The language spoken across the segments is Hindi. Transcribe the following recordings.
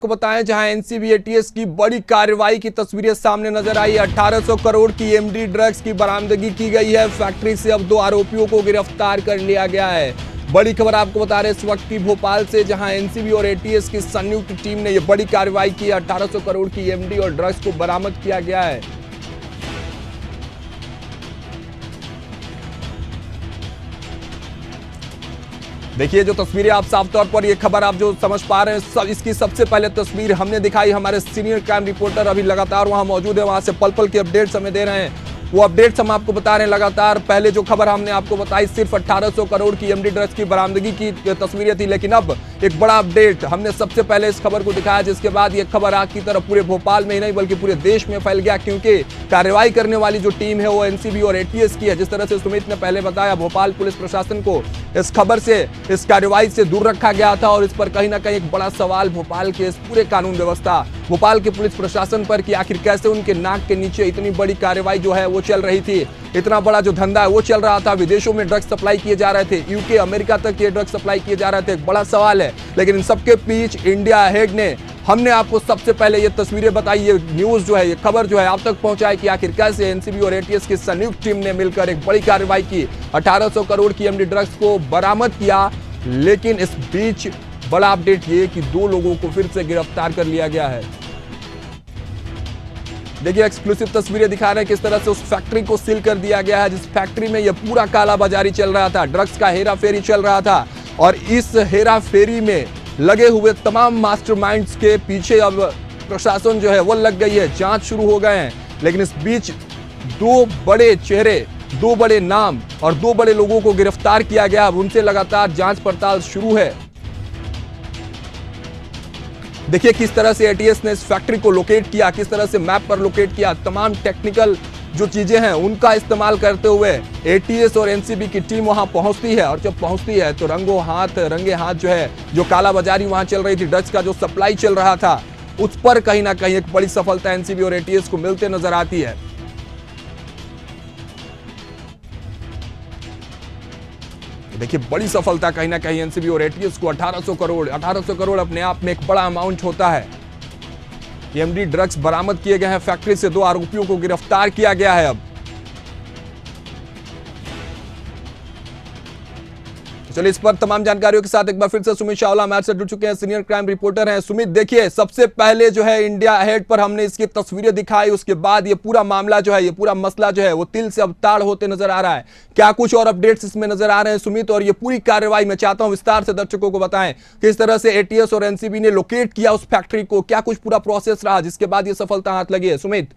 को बताएं जहां एनसीबी एटीएस की बड़ी कार्रवाई की तस्वीरें सामने नजर आई। 1800 करोड़ की एमडी ड्रग्स की बरामदगी की गई है। फैक्ट्री से अब 2 आरोपियों को गिरफ्तार कर लिया गया है। बड़ी खबर आपको बता रहे इस वक्त की भोपाल से, जहां एनसीबी और एटीएस की संयुक्त टीम ने यह बड़ी कार्रवाई की। 1800 करोड़ की एमडी और ड्रग्स को बरामद किया गया है। देखिए जो तस्वीरें आप साफ तौर पर, ये खबर आप जो समझ पा रहे हैं, इसकी सबसे पहले तस्वीर हमने दिखाई। हमारे सीनियर क्राइम रिपोर्टर अभी लगातार वहां मौजूद है, वहां से पल पल की अपडेट्स हमें दे रहे हैं। वो अपडेट्स हम आपको बता रहे हैं लगातार। पहले जो खबर हमने आपको बताई सिर्फ 1800 करोड़ की एमडी ड्रग्स की बरामदगी की तस्वीरें थी, लेकिन अब एक बड़ा अपडेट हमने सबसे पहले इस खबर को दिखाया, जिसके बाद ये खबर आग की तरह पूरे भोपाल में ही नहीं बल्कि पूरे देश में फैल गया, क्योंकि कार्रवाई करने वाली जो टीम है वो एनसीबी और एटीएस की है। जिस तरह से सुमित ने पहले बताया, भोपाल पुलिस प्रशासन को इस खबर से, इस कार्रवाई से दूर रखा गया था और इस पर कहीं ना कहीं एक बड़ा सवाल भोपाल के इस पूरे कानून व्यवस्था, भोपाल के पुलिस प्रशासन पर कि आखिर कैसे उनके नाक के नीचे इतनी बड़ी कार्रवाई जो है वो चल रही थी। इतना बड़ा जो धंधा है वो चल रहा था, विदेशों में ड्रग्स सप्लाई किए जा रहे थे, यूके अमेरिका तक ये ड्रग्स सप्लाई किए जा रहे थे। एक बड़ा सवाल है, लेकिन इन सबके बीच इंडिया हेड ने, हमने आपको सबसे पहले ये तस्वीरें बताई, ये न्यूज जो है, ये खबर जो है आप तक पहुंचाई कि आखिर कैसे एनसीबी और एटीएस की संयुक्त टीम ने मिलकर एक बड़ी कार्रवाई की, 1800 करोड़ की एमडी ड्रग्स को बरामद किया। लेकिन इस बीच बड़ा अपडेट ये कि 2 लोगों को फिर से गिरफ्तार कर लिया गया है। देखिए एक्सक्लूसिव तस्वीरें दिखा रहे हैं किस तरह से उस फैक्ट्री को सील कर दिया गया है, जिस फैक्ट्री में यह पूरा कालाबाजारी चल रहा था, ड्रग्स का हेरा फेरी चल रहा था। और इस हेरा फेरी में लगे हुए तमाम मास्टरमाइंड्स के पीछे अब प्रशासन जो है वो लग गई है, जांच शुरू हो गए हैं। लेकिन इस बीच 2 बड़े चेहरे, 2 बड़े नाम और 2 बड़े लोगों को गिरफ्तार किया गया। अब उनसे लगातार जांच पड़ताल शुरू है। देखिए किस तरह से एटीएस ने इस फैक्ट्री को लोकेट किया, किस तरह से मैप पर लोकेट किया, तमाम टेक्निकल जो चीजें हैं उनका इस्तेमाल करते हुए एटीएस और एनसीबी की टीम वहां पहुंचती है। और जब पहुंचती है तो रंगे हाथ जो है, जो कालाबाजारी वहां चल रही थी, ड्रग्स का जो सप्लाई चल रहा था, उस पर कहीं ना कहीं एक बड़ी सफलता एनसीबी और एटीएस को मिलते नजर आती है। देखिए बड़ी सफलता कहीं ना कहीं एनसीबी और एटीएस को, 1800 करोड़ अपने आप में एक बड़ा अमाउंट होता है। एमडी ड्रग्स बरामद किए गए हैं, फैक्ट्री से 2 आरोपियों को गिरफ्तार किया गया है। अब चलिए इस पर तमाम जानकारियों के साथ एक बार फिर से सुमित चावला हमारे साथ जुड़ चुके हैं, सीनियर क्राइम रिपोर्टर हैं। सुमित, देखिए सबसे पहले जो है इंडिया हेड पर हमने इसकी तस्वीरें दिखाई, उसके बाद ये पूरा मामला जो है, ये पूरा मसला जो है वो तिल से अब ताड़ होते नजर आ रहा है। क्या कुछ और अपडेट्स इसमें नजर आ रहे हैं सुमित? और ये पूरी कार्रवाई मैं चाहता हूं विस्तार से दर्शकों को बताएं, किस तरह से एटीएस और एनसीबी ने लोकेट किया उस फैक्ट्री को, क्या कुछ पूरा प्रोसेस रहा जिसके बाद ये सफलता हाथ लगी है सुमित?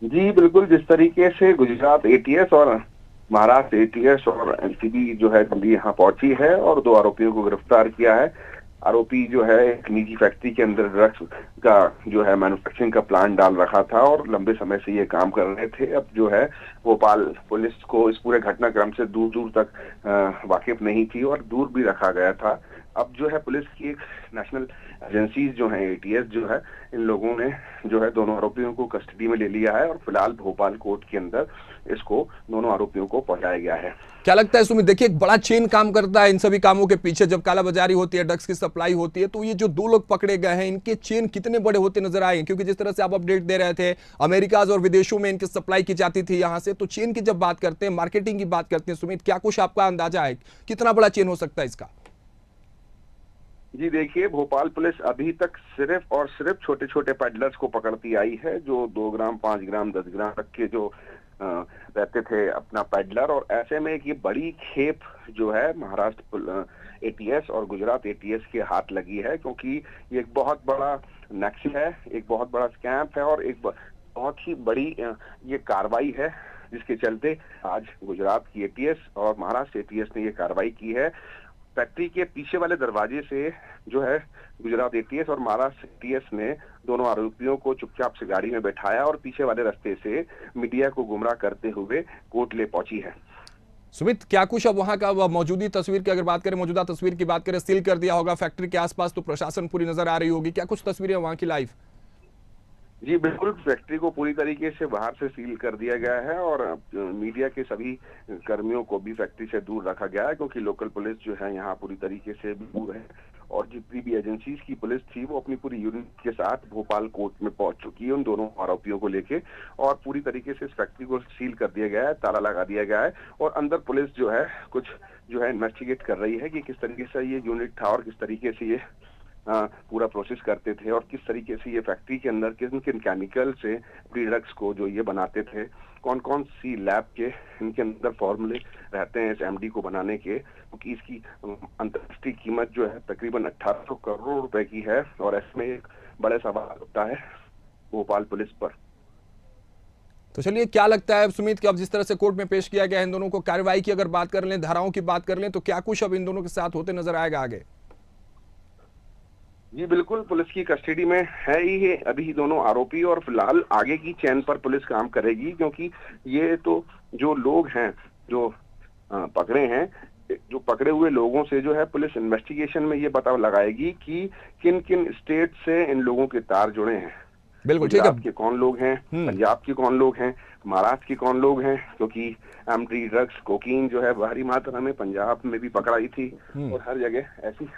जी बिल्कुल, जिस तरीके से गुजरात एटीएस और महाराष्ट्र एटीएस और एनसीबी जो है दिल्ली यहाँ पहुंची है और 2 आरोपियों को गिरफ्तार किया है। आरोपी जो है एक निजी फैक्ट्री के अंदर ड्रग्स का जो है मैन्युफैक्चरिंग का प्लान डाल रखा था और लंबे समय से ये काम कर रहे थे। अब जो है भोपाल पुलिस को इस पूरे घटनाक्रम से दूर दूर तक वाकिफ नहीं थी और दूर भी रखा गया था। अब जो है पुलिस की एक नेशनल एजेंसीज जो है, एटीएस जो है, इन लोगों ने जो है दोनों आरोपियों को कस्टडी में ले लिया है और फिलहाल भोपाल कोर्ट के अंदर इसको दोनों आरोपियों को पहुंचाया गया है। क्या लगता है सुमित, देखिए एक बड़ा चेन काम करता है इन सभी कामों के पीछे, जब कालाबाजारी होती है, ड्रग्स की सप्लाई होती है, तो ये जो 2 लोग पकड़े गए हैं, इनके चेन कितने बड़े होते नजर आए हैं? क्योंकि जिस तरह से आप अपडेट दे रहे थे, अमेरिका और विदेशों में इनकी सप्लाई की जाती थी यहाँ से, तो चेन की जब बात करते हैं, मार्केटिंग की बात करते हैं सुमित, क्या कुछ आपका अंदाजा है कितना बड़ा चेन हो सकता है इसका? जी देखिए, भोपाल पुलिस अभी तक सिर्फ और सिर्फ छोटे छोटे पेडलर्स को पकड़ती आई है, जो 2 ग्राम, 5 ग्राम, 10 ग्राम तक के जो रहते थे अपना पेडलर। और ऐसे में एक ये बड़ी खेप जो है महाराष्ट्र एटीएस और गुजरात एटीएस के हाथ लगी है, क्योंकि ये एक बहुत बड़ा नेक्सस है, एक बहुत बड़ा स्कैम है और एक बहुत ही बड़ी ये कार्रवाई है, जिसके चलते आज गुजरात की एटीएस और महाराष्ट्र एटीएस ने ये कार्रवाई की है। फैक्ट्री के पीछे वाले दरवाजे से जो है गुजरात एटीएस और महाराष्ट्र एटीएस ने दोनों आरोपियों को चुपचाप से गाड़ी में बैठाया और पीछे वाले रास्ते से मीडिया को गुमराह करते हुए कोर्ट ले पहुंची है। सुमित, क्या कुछ अब वहां का मौजूदा तस्वीर की अगर बात करें, मौजूदा तस्वीर की बात करें, सील कर दिया होगा फैक्ट्री के आसपास, तो प्रशासन पूरी नजर आ रही होगी, क्या कुछ तस्वीरें वहां की लाइव? जी बिल्कुल, फैक्ट्री को पूरी तरीके से बाहर से सील कर दिया गया है और मीडिया के सभी कर्मियों को भी फैक्ट्री से दूर रखा गया है, क्योंकि लोकल पुलिस जो है यहाँ पूरी तरीके से दूर है। और जितनी भी एजेंसीज की पुलिस थी वो अपनी पूरी यूनिट के साथ भोपाल कोर्ट में पहुंच चुकी है उन दोनों आरोपियों को लेके। और पूरी तरीके से इस फैक्ट्री को सील कर दिया गया है, ताला लगा दिया गया है और अंदर पुलिस जो है कुछ जो है इन्वेस्टिगेट कर रही है कि किस तरीके से ये यूनिट था और किस तरीके से ये पूरा प्रोसेस करते थे और किस तरीके से ये फैक्ट्री के अंदर किन किन केमिकल से प्री ड्रग्स को जो ये बनाते थे, कौन कौन सी लैब के इनके अंदर फॉर्मूले रहते हैं इस एमडी को बनाने के, क्योंकि इसकी अंतर्राष्ट्रीय कीमत जो है तकरीबन 1800 करोड़ रुपए की है। और इसमें एक बड़े सवाल उठता है भोपाल पुलिस पर। तो चलिए, क्या लगता है सुमित कि अब जिस तरह से कोर्ट में पेश किया गया इन दोनों को, कार्रवाई की अगर बात कर लें, धाराओं की बात कर लें, तो क्या कुछ अब इन दोनों के साथ होते नजर आएगा आगे? जी बिल्कुल, पुलिस की कस्टडी में है ही है अभी दोनों आरोपी और फिलहाल आगे की चैन पर पुलिस काम करेगी, क्योंकि ये तो जो लोग हैं जो पकड़े हैं, जो पकड़े हुए लोगों से जो है पुलिस इन्वेस्टिगेशन में ये पता लगाएगी कि किन किन स्टेट से इन लोगों के तार जुड़े हैं। बिल्कुल ठीक है। गुजरात के कौन लोग हैं, पंजाब के कौन लोग हैं, महाराष्ट्र के कौन लोग हैं, क्योंकि एमडी ड्रग्स कोकीन जो है भारी मात्रा में पंजाब में भी पकड़ाई थी और हर जगह ऐसी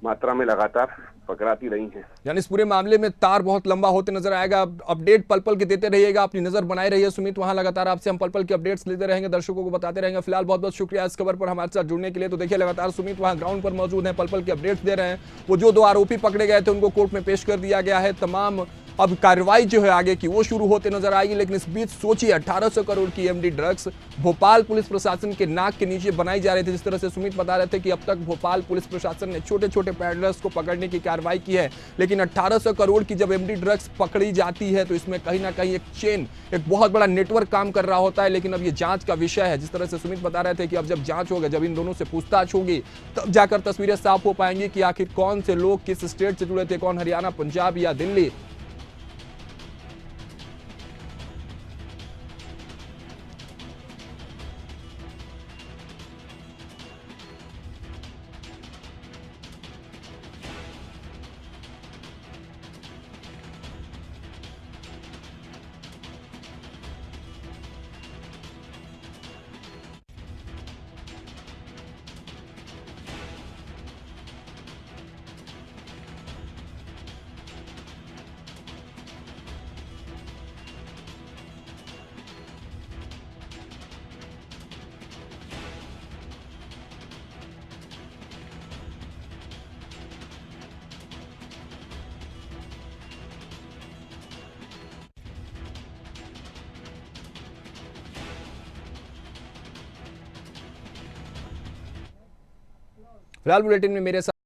मात्रा में लगातार पकड़ाती रही हैं। यानी इस पूरे मामले में तार बहुत लंबा होते नजर आएगा। अपडेट पल पल के देते रहिएगा, अपनी नजर बनाए रहिए सुमित, वहां लगातार आपसे हम पल पल के अपडेट्स लेते रहेंगे, दर्शकों को बताते रहेंगे। फिलहाल बहुत बहुत शुक्रिया इस खबर पर हमारे साथ जुड़ने के लिए। तो देखिए, लगातार सुमित वहां ग्राउंड पर मौजूद है, पल पल के अपडेट्स दे रहे हैं। वो जो दो आरोपी पकड़े गए थे उनको कोर्ट में पेश कर दिया गया है। तमाम अब कार्रवाई जो है आगे की वो शुरू होते नजर आएगी। लेकिन इस बीच सोचिए, 1800 करोड़ की एमडी ड्रग्स भोपाल पुलिस प्रशासन के नाक के नीचे बनाई जा रही थी। जिस तरह से सुमित बता रहे थे कि अब तक भोपाल पुलिस प्रशासन ने छोटे छोटे पैडलर्स को पकड़ने की कार्रवाई की है, लेकिन 1800 करोड़ की जब एमडी ड्रग्स पकड़ी जाती है तो इसमें कहीं ना कहीं एक चेन, एक बहुत बड़ा नेटवर्क काम कर रहा होता है। लेकिन अब ये जांच का विषय है। जिस तरह से सुमित बता रहे थे कि अब जब जांच होगा, जब इन दोनों से पूछताछ होगी, तब जाकर तस्वीरें साफ हो पाएंगी कि आखिर कौन से लोग किस स्टेट से जुड़े थे, कौन हरियाणा, पंजाब या दिल्ली। फिलहाल बुलेटिन में मेरे साथ